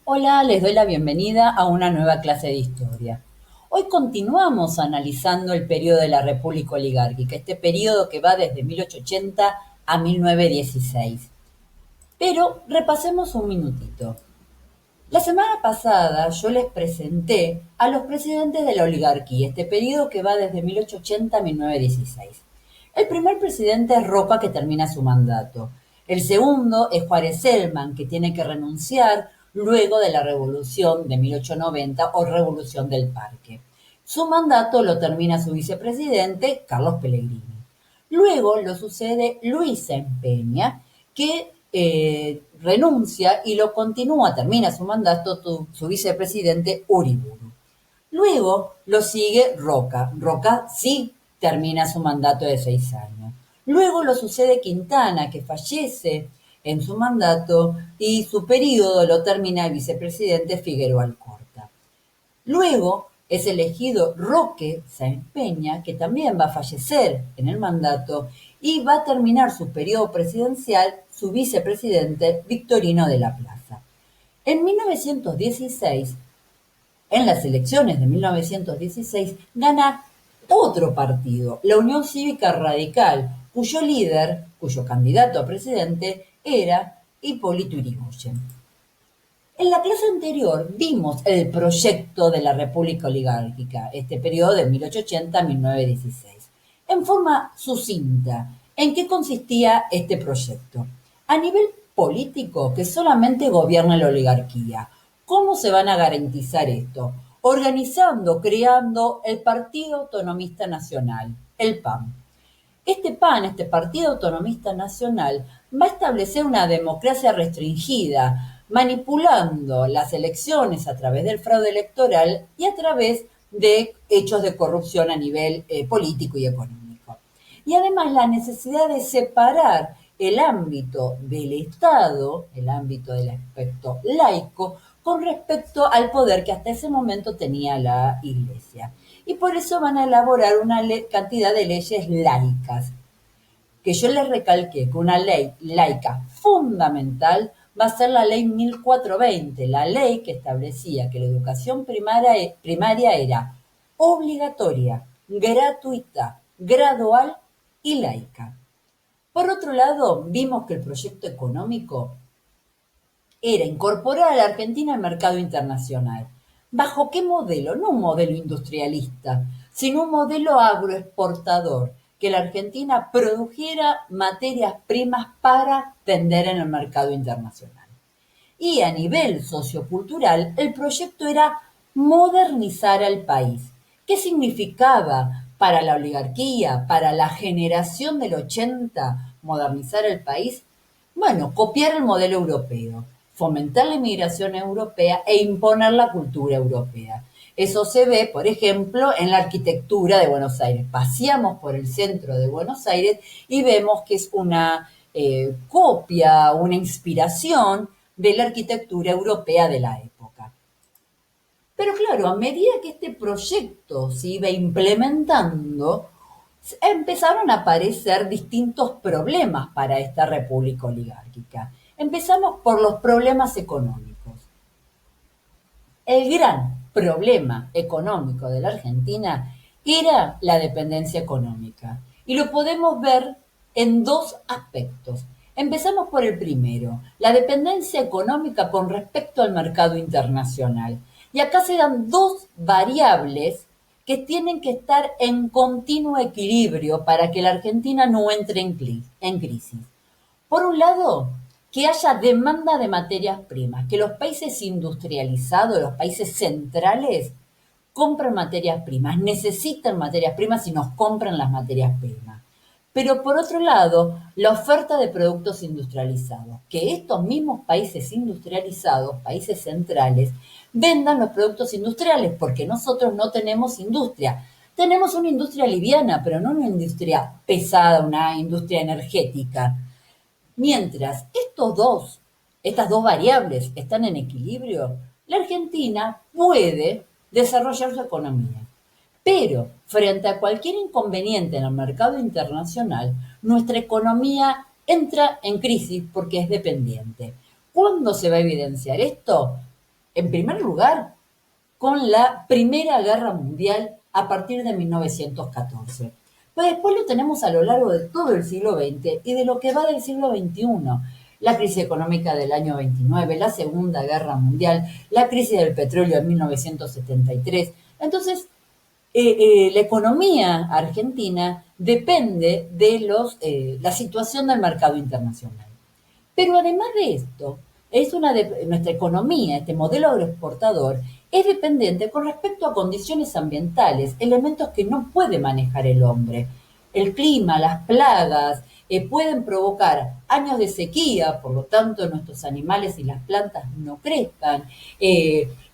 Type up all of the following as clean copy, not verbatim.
Hola, les doy la bienvenida a una nueva clase de historia. Hoy continuamos analizando el periodo de la República Oligárquica, este periodo que va desde 1880 a 1916. Pero repasemos un minutito. La semana pasada yo les presenté a los presidentes de la oligarquía, este periodo que va desde 1880 a 1916. El primer presidente es Roca, que termina su mandato. El segundo es Juárez Celman, que tiene que renunciar luego de la revolución de 1890 o revolución del Parque. Su mandato lo termina su vicepresidente, Carlos Pellegrini. Luego lo sucede Luis Peña, que renuncia y lo continúa, termina su mandato su vicepresidente Uriburu. Luego lo sigue Roca. Roca sí termina su mandato de 6 años. Luego lo sucede Quintana, que fallece en su mandato y su periodo lo termina el vicepresidente Figueroa Alcorta. Luego es elegido Roque Sáenz Peña, que también va a fallecer en el mandato y va a terminar su periodo presidencial su vicepresidente Victorino de la Plaza. En 1916, en las elecciones de 1916, gana otro partido, la Unión Cívica Radical, cuyo líder, cuyo candidato a presidente era Hipólito Yrigoyen. En la clase anterior vimos el proyecto de la República Oligárquica, este periodo de 1880 a 1916. En forma sucinta, ¿en qué consistía este proyecto? A nivel político, que solamente gobierna la oligarquía. ¿Cómo se van a garantizar esto? Organizando, creando el Partido Autonomista Nacional, el PAN. Este PAN, este Partido Autonomista Nacional, va a establecer una democracia restringida, manipulando las elecciones a través del fraude electoral y a través de hechos de corrupción a nivel político y económico. Y además la necesidad de separar el ámbito del Estado, el ámbito del aspecto laico, con respecto al poder que hasta ese momento tenía la Iglesia. Y por eso van a elaborar una cantidad de leyes laicas, que yo les recalqué que una ley laica fundamental va a ser la ley 1420, la ley que establecía que la educación primaria era obligatoria, gratuita, gradual y laica. Por otro lado, vimos que el proyecto económico era incorporar a la Argentina al mercado internacional. ¿Bajo qué modelo? No un modelo industrialista, sino un modelo agroexportador, que la Argentina produjera materias primas para vender en el mercado internacional. Y a nivel sociocultural, el proyecto era modernizar al país. ¿Qué significaba para la oligarquía, para la generación del 80, modernizar el país? Bueno, copiar el modelo europeo, fomentar la inmigración europea e imponer la cultura europea. Eso se ve, por ejemplo, en la arquitectura de Buenos Aires. Paseamos por el centro de Buenos Aires y vemos que es una copia, una inspiración de la arquitectura europea de la época. Pero claro, a medida que este proyecto se iba implementando, empezaron a aparecer distintos problemas para esta república oligárquica. Empezamos por los problemas económicos. El gran problema económico de la Argentina era la dependencia económica. Y lo podemos ver en dos aspectos. Empezamos por el primero, la dependencia económica con respecto al mercado internacional. Y acá se dan dos variables que tienen que estar en continuo equilibrio para que la Argentina no entre en crisis. Por un lado, que haya demanda de materias primas, que los países industrializados, los países centrales, compren materias primas, necesitan materias primas y nos compran las materias primas. Pero por otro lado, la oferta de productos industrializados, que estos mismos países industrializados, países centrales, vendan los productos industriales, porque nosotros no tenemos industria. Tenemos una industria liviana, pero no una industria pesada, una industria energética. Mientras estas dos variables están en equilibrio, la Argentina puede desarrollar su economía. Pero frente a cualquier inconveniente en el mercado internacional, nuestra economía entra en crisis porque es dependiente. ¿Cuándo se va a evidenciar esto? En primer lugar, con la Primera Guerra Mundial a partir de 1914. Pero después lo tenemos a lo largo de todo el siglo XX y de lo que va del siglo XXI. La crisis económica del año 29, la Segunda Guerra Mundial, la crisis del petróleo en 1973. Entonces, la economía argentina depende de la situación del mercado internacional. Pero además de esto, nuestra economía, este modelo agroexportador, es dependiente con respecto a condiciones ambientales, elementos que no puede manejar el hombre. El clima, las plagas, pueden provocar años de sequía, por lo tanto nuestros animales y las plantas no crezcan,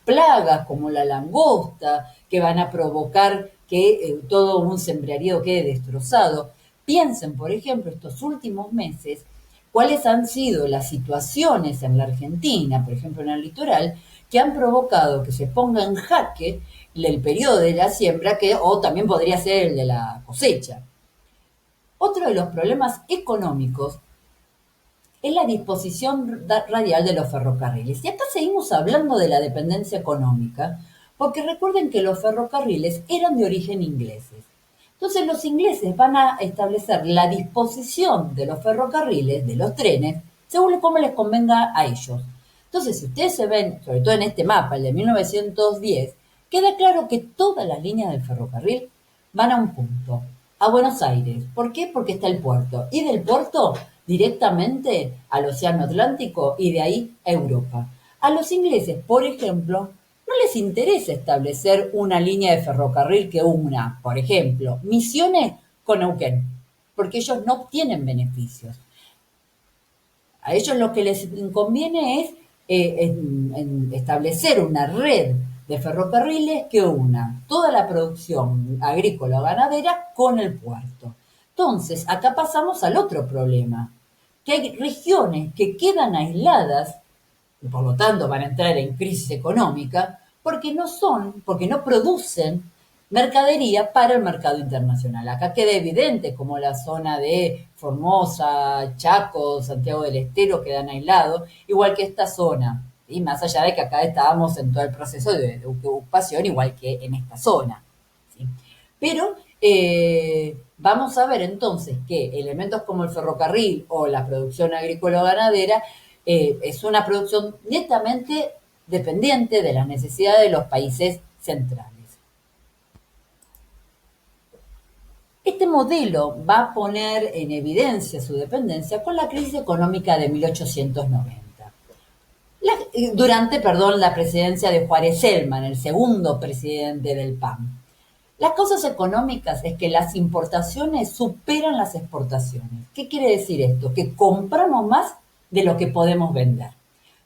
plagas como la langosta, que van a provocar que todo un sembradío quede destrozado. Piensen, por ejemplo, estos últimos meses, cuáles han sido las situaciones en la Argentina, por ejemplo en el litoral, que han provocado que se ponga en jaque el periodo de la siembra, o también podría ser el de la cosecha. Otro de los problemas económicos es la disposición radial de los ferrocarriles. Y acá seguimos hablando de la dependencia económica, porque recuerden que los ferrocarriles eran de origen ingleses. Entonces los ingleses van a establecer la disposición de los ferrocarriles, de los trenes, según cómo les convenga a ellos. Entonces, si ustedes se ven, sobre todo en este mapa, el de 1910, queda claro que todas las líneas del ferrocarril van a un punto, a Buenos Aires. ¿Por qué? Porque está el puerto. Y del puerto directamente al Océano Atlántico y de ahí a Europa. A los ingleses, por ejemplo, no les interesa establecer una línea de ferrocarril que una, por ejemplo, Misiones con Neuquén, porque ellos no obtienen beneficios. A ellos lo que les conviene es establecer una red de ferrocarriles que una toda la producción agrícola o ganadera con el puerto. Entonces, acá pasamos al otro problema, que hay regiones que quedan aisladas y por lo tanto van a entrar en crisis económica porque no producen mercadería para el mercado internacional. Acá queda evidente como la zona de Formosa, Chaco, Santiago del Estero quedan aislados, igual que esta zona, ¿sí? Más allá de que acá estábamos en todo el proceso de ocupación, igual que en esta zona, ¿sí? Pero vamos a ver entonces que elementos como el ferrocarril o la producción agrícola o ganadera es una producción netamente dependiente de las necesidades de los países centrales. Este modelo va a poner en evidencia su dependencia con la crisis económica de 1890. Durante la presidencia de Juárez Celman, el segundo presidente del PAN. Las causas económicas es que las importaciones superan las exportaciones. ¿Qué quiere decir esto? Que compramos más de lo que podemos vender.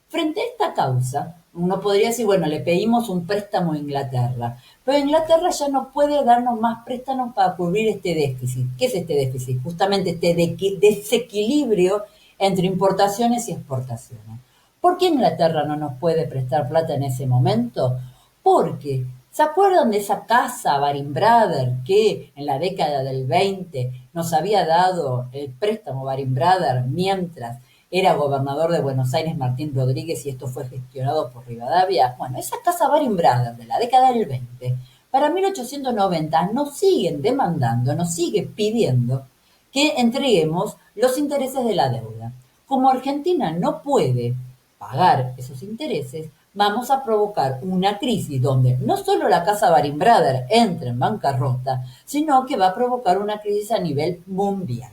Frente a esta causa, uno podría decir, bueno, le pedimos un préstamo a Inglaterra, pero Inglaterra ya no puede darnos más préstamos para cubrir este déficit. ¿Qué es este déficit? Justamente este desequilibrio entre importaciones y exportaciones. ¿Por qué Inglaterra no nos puede prestar plata en ese momento? Porque, ¿se acuerdan de esa casa Baring Brothers que en la década del 20 nos había dado el préstamo Baring Brothers mientras era gobernador de Buenos Aires Martín Rodríguez y esto fue gestionado por Rivadavia? Bueno, esa casa Baring Brothers de la década del 20, para 1890 nos siguen demandando, nos sigue pidiendo que entreguemos los intereses de la deuda. Como Argentina no puede pagar esos intereses, vamos a provocar una crisis donde no solo la casa Baring Brothers entra en bancarrota, sino que va a provocar una crisis a nivel mundial.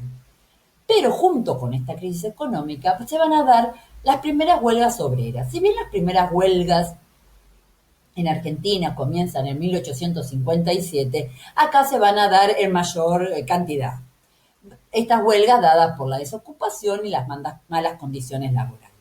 Pero junto con esta crisis económica se van a dar las primeras huelgas obreras. Si bien las primeras huelgas en Argentina comienzan en 1857, acá se van a dar en mayor cantidad. Estas huelgas dadas por la desocupación y las malas condiciones laborales.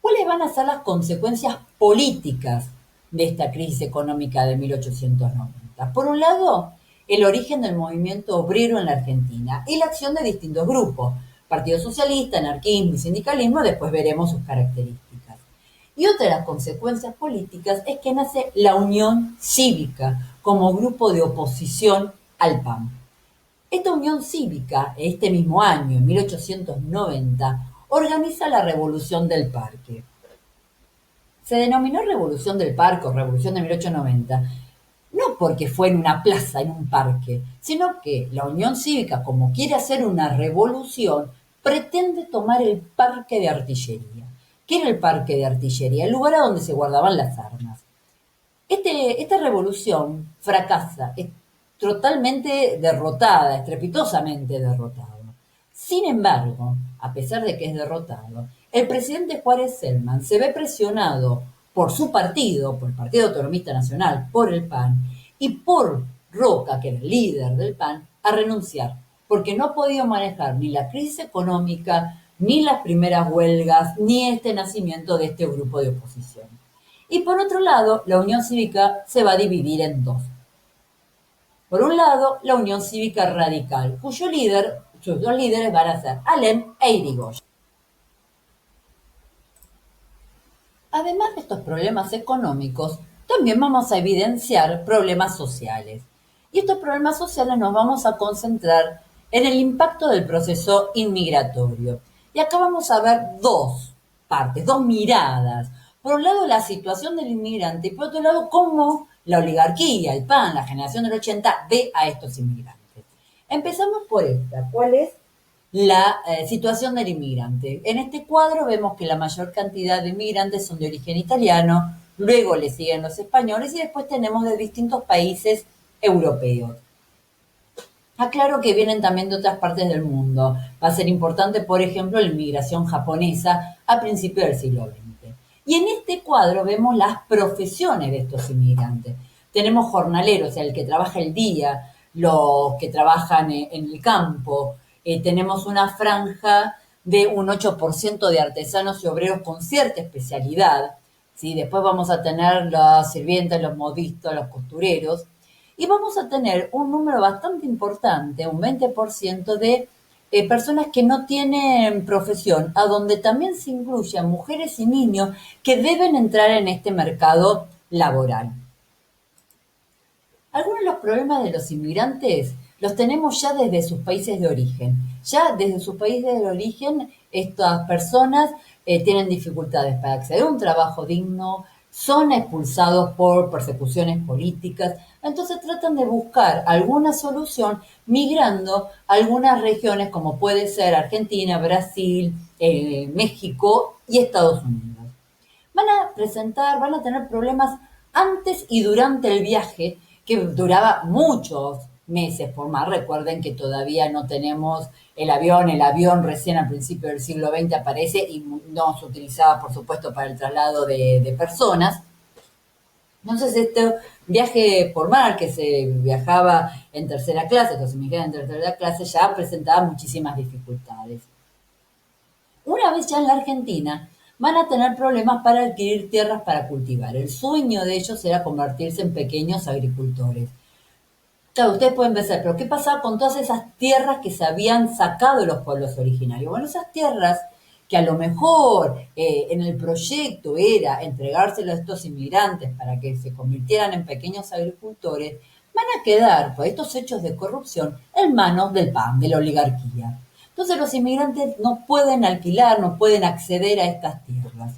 ¿Cuáles van a ser las consecuencias políticas de esta crisis económica de 1890? Por un lado, el origen del movimiento obrero en la Argentina y la acción de distintos grupos, Partido Socialista, anarquismo y sindicalismo, después veremos sus características. Y otra de las consecuencias políticas es que nace la Unión Cívica como grupo de oposición al PAN. Esta Unión Cívica, este mismo año, en 1890, organiza la Revolución del Parque. Se denominó Revolución del Parque o Revolución de 1890, no porque fue en una plaza, en un parque, sino que la Unión Cívica, como quiere hacer una revolución, pretende tomar el parque de artillería. ¿Qué era el parque de artillería? El lugar a donde se guardaban las armas. Esta revolución fracasa, es totalmente derrotada, estrepitosamente derrotado. Sin embargo, a pesar de que es derrotado, el presidente Juárez Celman se ve presionado por su partido, por el Partido Autonomista Nacional, por el PAN, y por Roca, que era el líder del PAN, a renunciar, porque no ha podido manejar ni la crisis económica, ni las primeras huelgas, ni este nacimiento de este grupo de oposición. Y por otro lado, la Unión Cívica se va a dividir en dos. Por un lado, la Unión Cívica Radical, sus dos líderes van a ser Alem e Irigoyen. Además de estos problemas económicos, también vamos a evidenciar problemas sociales. Y estos problemas sociales nos vamos a concentrar en el impacto del proceso inmigratorio. Y acá vamos a ver dos partes, dos miradas. Por un lado, la situación del inmigrante y por otro lado, cómo la oligarquía, el PAN, la generación del 80 ve a estos inmigrantes. Empezamos por esta. ¿Cuál es la situación del inmigrante? En este cuadro vemos que la mayor cantidad de inmigrantes son de origen italiano, luego le siguen los españoles y después tenemos de distintos países europeos. Aclaro que vienen también de otras partes del mundo. Va a ser importante, por ejemplo, la inmigración japonesa a principios del siglo XX. Y en este cuadro vemos las profesiones de estos inmigrantes. Tenemos jornaleros, o sea, el que trabaja el día, los que trabajan en el campo. Tenemos una franja de un 8% de artesanos y obreros con cierta especialidad. ¿Sí? Después vamos a tener los sirvientes, los modistas, los costureros. Y vamos a tener un número bastante importante, un 20% de personas que no tienen profesión, a donde también se incluyen mujeres y niños que deben entrar en este mercado laboral. Algunos de los problemas de los inmigrantes los tenemos ya desde sus países de origen. Ya desde sus países de origen, estas personas tienen dificultades para acceder a un trabajo digno, son expulsados por persecuciones políticas, entonces tratan de buscar alguna solución migrando a algunas regiones como puede ser Argentina, Brasil, México y Estados Unidos. Van a tener problemas antes y durante el viaje, que duraba muchos meses por más. Recuerden que todavía no tenemos el avión recién al principio del siglo XX aparece y no se utilizaba, por supuesto, para el traslado de personas. Entonces, este viaje por mar, que se viajaba en tercera clase, los inmigrantes en tercera clase, ya presentaba muchísimas dificultades. Una vez ya en la Argentina, van a tener problemas para adquirir tierras para cultivar. El sueño de ellos era convertirse en pequeños agricultores. Claro, ustedes pueden pensar, pero ¿qué pasaba con todas esas tierras que se habían sacado de los pueblos originarios? Bueno, esas tierras que a lo mejor en el proyecto era entregárselas a estos inmigrantes para que se convirtieran en pequeños agricultores, van a quedar, por estos hechos de corrupción, en manos del PAN, de la oligarquía. Entonces los inmigrantes no pueden alquilar, no pueden acceder a estas tierras.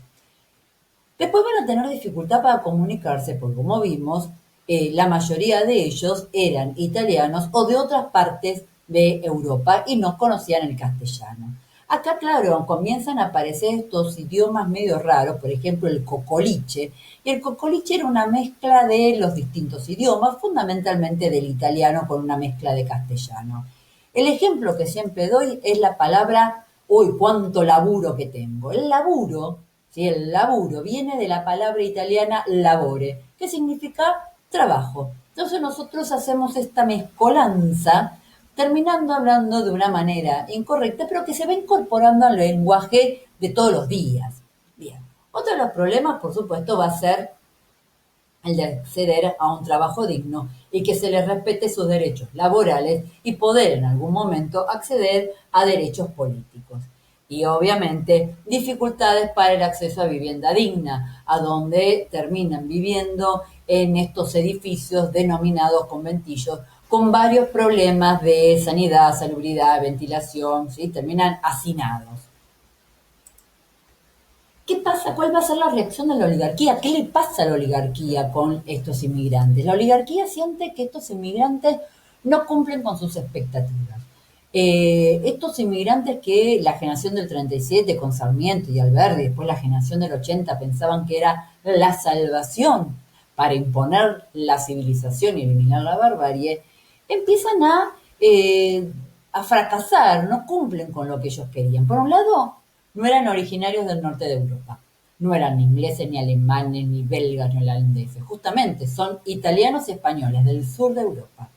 Después van a tener dificultad para comunicarse, porque como vimos, la mayoría de ellos eran italianos o de otras partes de Europa y no conocían el castellano. Acá, claro, comienzan a aparecer estos idiomas medio raros, por ejemplo, el cocoliche. Y el cocoliche era una mezcla de los distintos idiomas, fundamentalmente del italiano con una mezcla de castellano. El ejemplo que siempre doy es la palabra, uy, cuánto laburo que tengo. El laburo, ¿sí? El laburo viene de la palabra italiana labore, que significa trabajo. Entonces nosotros hacemos esta mezcolanza, terminando hablando de una manera incorrecta, pero que se va incorporando al lenguaje de todos los días. Bien. Otro de los problemas, por supuesto, va a ser el de acceder a un trabajo digno y que se les respete sus derechos laborales y poder en algún momento acceder a derechos políticos. Y obviamente dificultades para el acceso a vivienda digna, a donde terminan viviendo en estos edificios denominados conventillos, con varios problemas de sanidad, salubridad, ventilación, ¿sí? Terminan hacinados. ¿Qué pasa? ¿Cuál va a ser la reacción de la oligarquía? ¿Qué le pasa a la oligarquía con estos inmigrantes? La oligarquía siente que estos inmigrantes no cumplen con sus expectativas. Estos inmigrantes que la generación del 37 con Sarmiento y Alberdi, después la generación del 80 pensaban que era la salvación para imponer la civilización y eliminar la barbarie, empiezan a fracasar, no cumplen con lo que ellos querían. Por un lado, no eran originarios del norte de Europa, no eran ni ingleses, ni alemanes, ni belgas, ni holandeses, justamente son italianos y españoles del sur de Europa.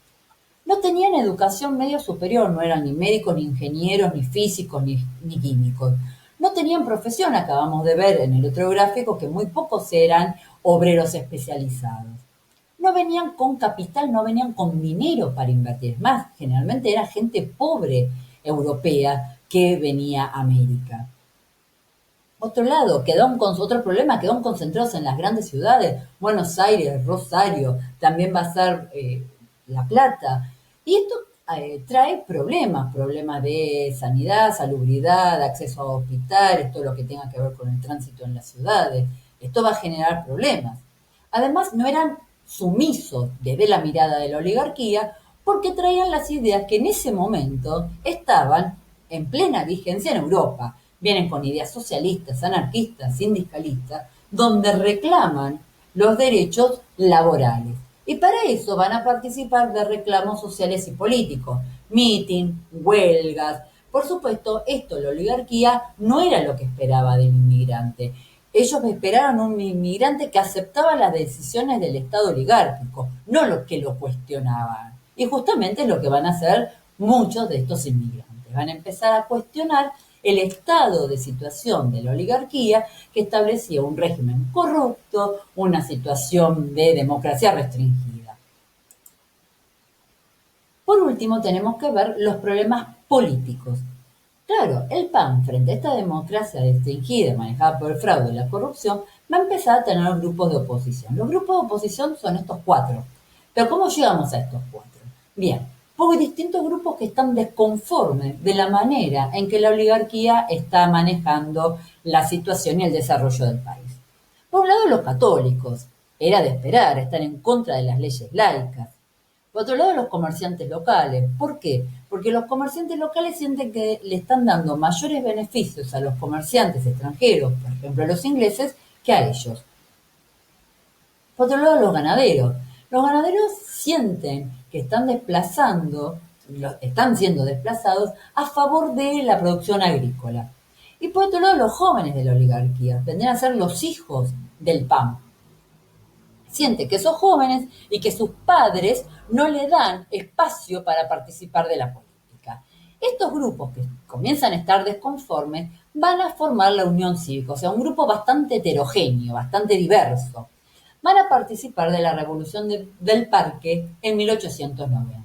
No tenían educación medio superior, no eran ni médicos, ni ingenieros, ni físicos, ni químicos. No tenían profesión, acabamos de ver en el otro gráfico que muy pocos eran obreros especializados. No venían con capital, no venían con dinero para invertir. Es más, generalmente era gente pobre europea que venía a América. Otro lado, otro problema, quedaron concentrados en las grandes ciudades, Buenos Aires, Rosario, también va a ser La Plata. Y esto trae problemas de sanidad, salubridad, acceso a hospitales, todo lo que tenga que ver con el tránsito en las ciudades. Esto va a generar problemas. Además, no eran sumisos desde la mirada de la oligarquía porque traían las ideas que en ese momento estaban en plena vigencia en Europa. Vienen con ideas socialistas, anarquistas, sindicalistas, donde reclaman los derechos laborales. Y para eso van a participar de reclamos sociales y políticos, mitin, huelgas. Por supuesto, esto la oligarquía no era lo que esperaba del inmigrante. Ellos esperaban un inmigrante que aceptaba las decisiones del Estado oligárquico, no lo que lo cuestionaban. Y justamente es lo que van a hacer muchos de estos inmigrantes. Van a empezar a cuestionar el estado de situación de la oligarquía que establecía un régimen corrupto, una situación de democracia restringida. Por último, tenemos que ver los problemas políticos. Claro, el PAN, frente a esta democracia restringida, manejada por el fraude y la corrupción, va a empezar a tener grupos de oposición. Los grupos de oposición son estos cuatro. Pero ¿cómo llegamos a estos cuatro? Bien, porque hay distintos grupos que están desconformes de la manera en que la oligarquía está manejando la situación y el desarrollo del país. Por un lado, los católicos. Era de esperar, están en contra de las leyes laicas. Por otro lado, los comerciantes locales. ¿Por qué? Porque los comerciantes locales sienten que le están dando mayores beneficios a los comerciantes extranjeros, por ejemplo a los ingleses, que a ellos. Por otro lado, los ganaderos. Los ganaderos sienten que están están siendo desplazados a favor de la producción agrícola. Y por otro lado, los jóvenes de la oligarquía vendrían a ser los hijos del PAN. Siente que son jóvenes y que sus padres no le dan espacio para participar de la política. Estos grupos que comienzan a estar desconformes van a formar la Unión Cívica, o sea, un grupo bastante heterogéneo, bastante diverso. Van a participar de la Revolución del Parque en 1890.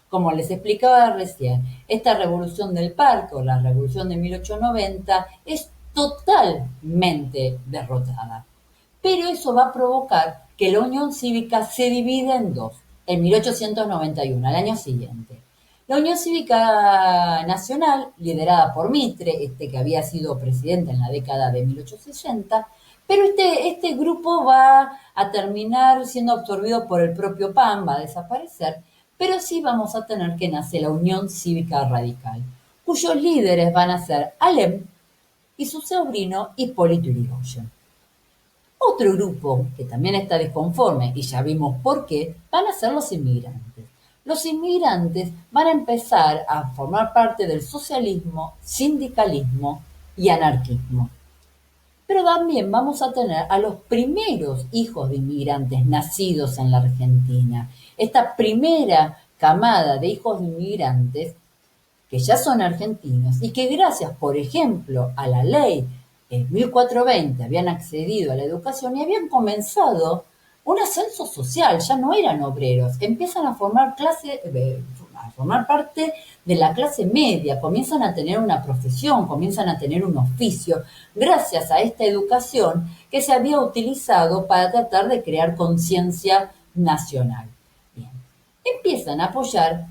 Como les explicaba recién, esta Revolución del Parque o la Revolución de 1890 es totalmente derrotada. Pero eso va a provocar que la Unión Cívica se divida en dos, en 1891, al año siguiente. La Unión Cívica Nacional, liderada por Mitre, que había sido presidente en la década de 1860, pero este grupo va a terminar siendo absorbido por el propio PAN, va a desaparecer, pero sí vamos a tener que nacer la Unión Cívica Radical, cuyos líderes van a ser Alem y su sobrino Hipólito Yrigoyen. Otro grupo que también está desconforme, y ya vimos por qué, van a ser los inmigrantes. Los inmigrantes van a empezar a formar parte del socialismo, sindicalismo y anarquismo. Pero también vamos a tener a los primeros hijos de inmigrantes nacidos en la Argentina. Esta primera camada de hijos de inmigrantes que ya son argentinos y que gracias, por ejemplo, a la ley en 1420 habían accedido a la educación y habían comenzado un ascenso social, ya no eran obreros, empiezan a formar a formar parte de la clase media, comienzan a tener una profesión, comienzan a tener un oficio, gracias a esta educación que se había utilizado para tratar de crear conciencia nacional. Bien. Empiezan a apoyar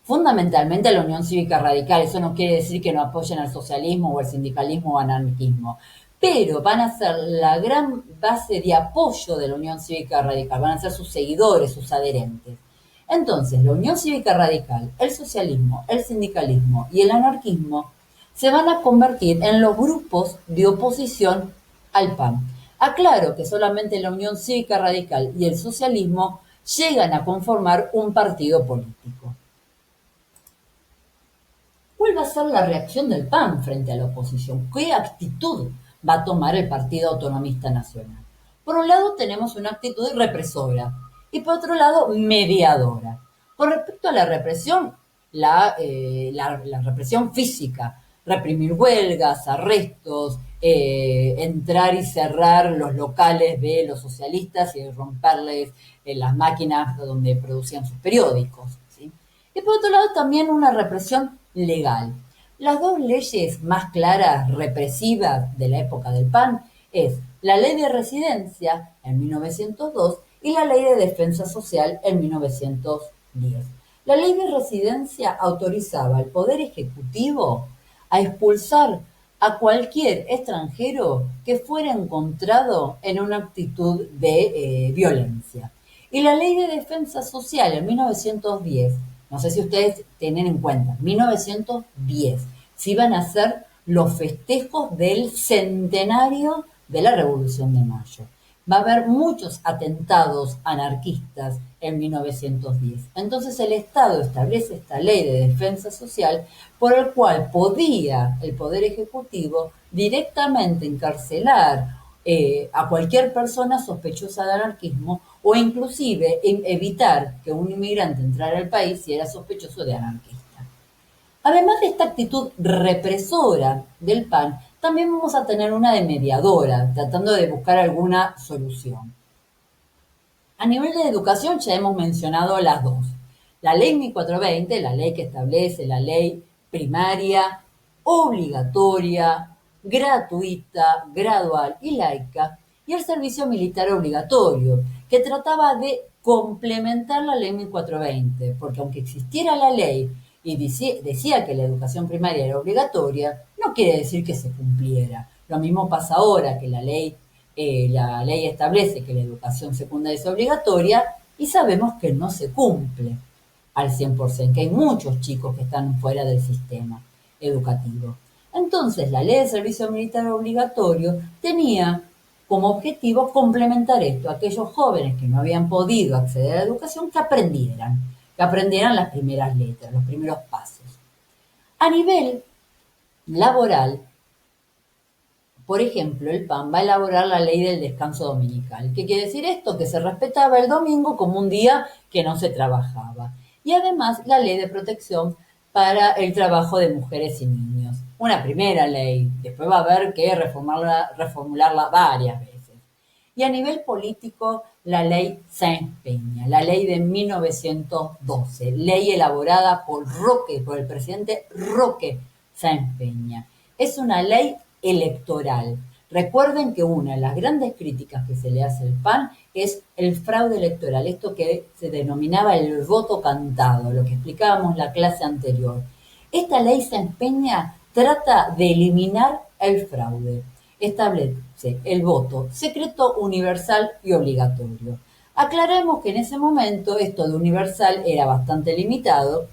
fundamentalmente a la Unión Cívica Radical. Eso no quiere decir que no apoyen al socialismo o al sindicalismo o al anarquismo, pero van a ser la gran base de apoyo de la Unión Cívica Radical, van a ser sus seguidores, sus adherentes. Entonces, la Unión Cívica Radical, el socialismo, el sindicalismo y el anarquismo se van a convertir en los grupos de oposición al PAN. Aclaro que solamente la Unión Cívica Radical y el socialismo llegan a conformar un partido político. ¿Cuál va a ser la reacción del PAN frente a la oposición? ¿Qué actitud va a tomar el Partido Autonomista Nacional? Por un lado tenemos una actitud represora y por otro lado mediadora. Con respecto a la represión, la represión física, reprimir huelgas, arrestos, entrar y cerrar los locales de los socialistas y romperles las máquinas donde producían sus periódicos, ¿sí? Y por otro lado también una represión legal. Las dos leyes más claras represivas de la época del PAN es la Ley de Residencia en 1902 y la Ley de Defensa Social en 1910. La Ley de Residencia autorizaba al Poder Ejecutivo a expulsar a cualquier extranjero que fuera encontrado en una actitud de violencia. Y la Ley de Defensa Social en 1910, no sé si ustedes tienen en cuenta, 1910, se iban a hacer los festejos del centenario de la Revolución de Mayo. Va a haber muchos atentados anarquistas en 1910. Entonces el Estado establece esta ley de defensa social por el cual podía el Poder Ejecutivo directamente encarcelar a cualquier persona sospechosa de anarquismo o inclusive evitar que un inmigrante entrara al país si era sospechoso de anarquista. Además de esta actitud represora del PAN, también vamos a tener una de mediadora, tratando de buscar alguna solución. A nivel de educación ya hemos mencionado las dos. La ley 1420, la ley que establece la ley primaria, obligatoria, gratuita, gradual y laica, y el servicio militar obligatorio, que trataba de complementar la ley 1420, porque aunque existiera la ley y decía que la educación primaria era obligatoria, no quiere decir que se cumpliera. Lo mismo pasa ahora, que la ley establece que la educación secundaria es obligatoria y sabemos que no se cumple al 100%, que hay muchos chicos que están fuera del sistema educativo. Entonces, la ley de servicio militar obligatorio tenía como objetivo complementar esto, aquellos jóvenes que no habían podido acceder a la educación, que aprendieran las primeras letras, los primeros pasos. A nivel laboral, por ejemplo, el PAN va a elaborar la ley del descanso dominical. ¿Qué quiere decir esto? Que se respetaba el domingo como un día que no se trabajaba. Y además la ley de protección para el trabajo de mujeres y niños. Una primera ley, después va a haber que reformularla varias veces. Y a nivel político, la ley Sáenz Peña, la ley de 1912, ley elaborada por el presidente Roque Sáenz Peña. Es una ley electoral. Recuerden que una de las grandes críticas que se le hace al PAN es el fraude electoral, esto que se denominaba el voto cantado, lo que explicábamos en la clase anterior. Esta ley Sáenz Peña trata de eliminar el fraude. Establece el voto secreto, universal y obligatorio. Aclaremos que en ese momento esto de universal era bastante limitado,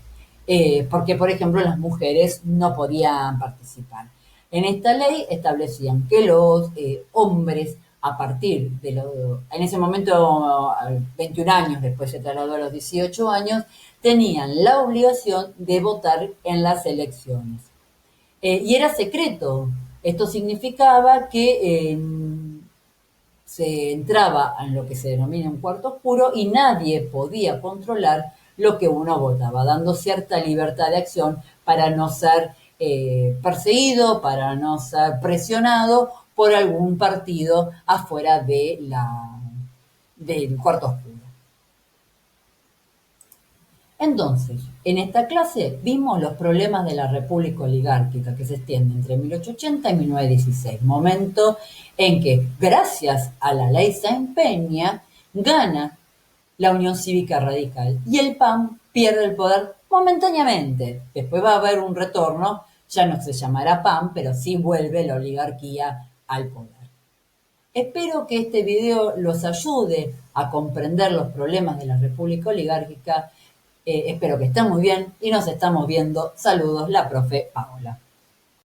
porque, por ejemplo, las mujeres no podían participar. En esta ley establecían que los hombres, a partir en ese momento, 21 años, después se trasladó a los 18 años, tenían la obligación de votar en las elecciones. Y era secreto. Esto significaba que se entraba en lo que se denomina un cuarto oscuro y nadie podía controlar lo que uno votaba, dando cierta libertad de acción para no ser perseguido, para no ser presionado por algún partido afuera del cuarto oscuro. Entonces, en esta clase vimos los problemas de la República Oligárquica que se extiende entre 1880 y 1916, momento en que, gracias a la ley Sáenz Peña, gana la Unión Cívica Radical y el PAN pierde el poder momentáneamente. Después va a haber un retorno, ya no se llamará PAN, pero sí vuelve la oligarquía al poder. Espero que este video los ayude a comprender los problemas de la República Oligárquica. Espero que estén muy bien y nos estamos viendo. Saludos, la profe Paola.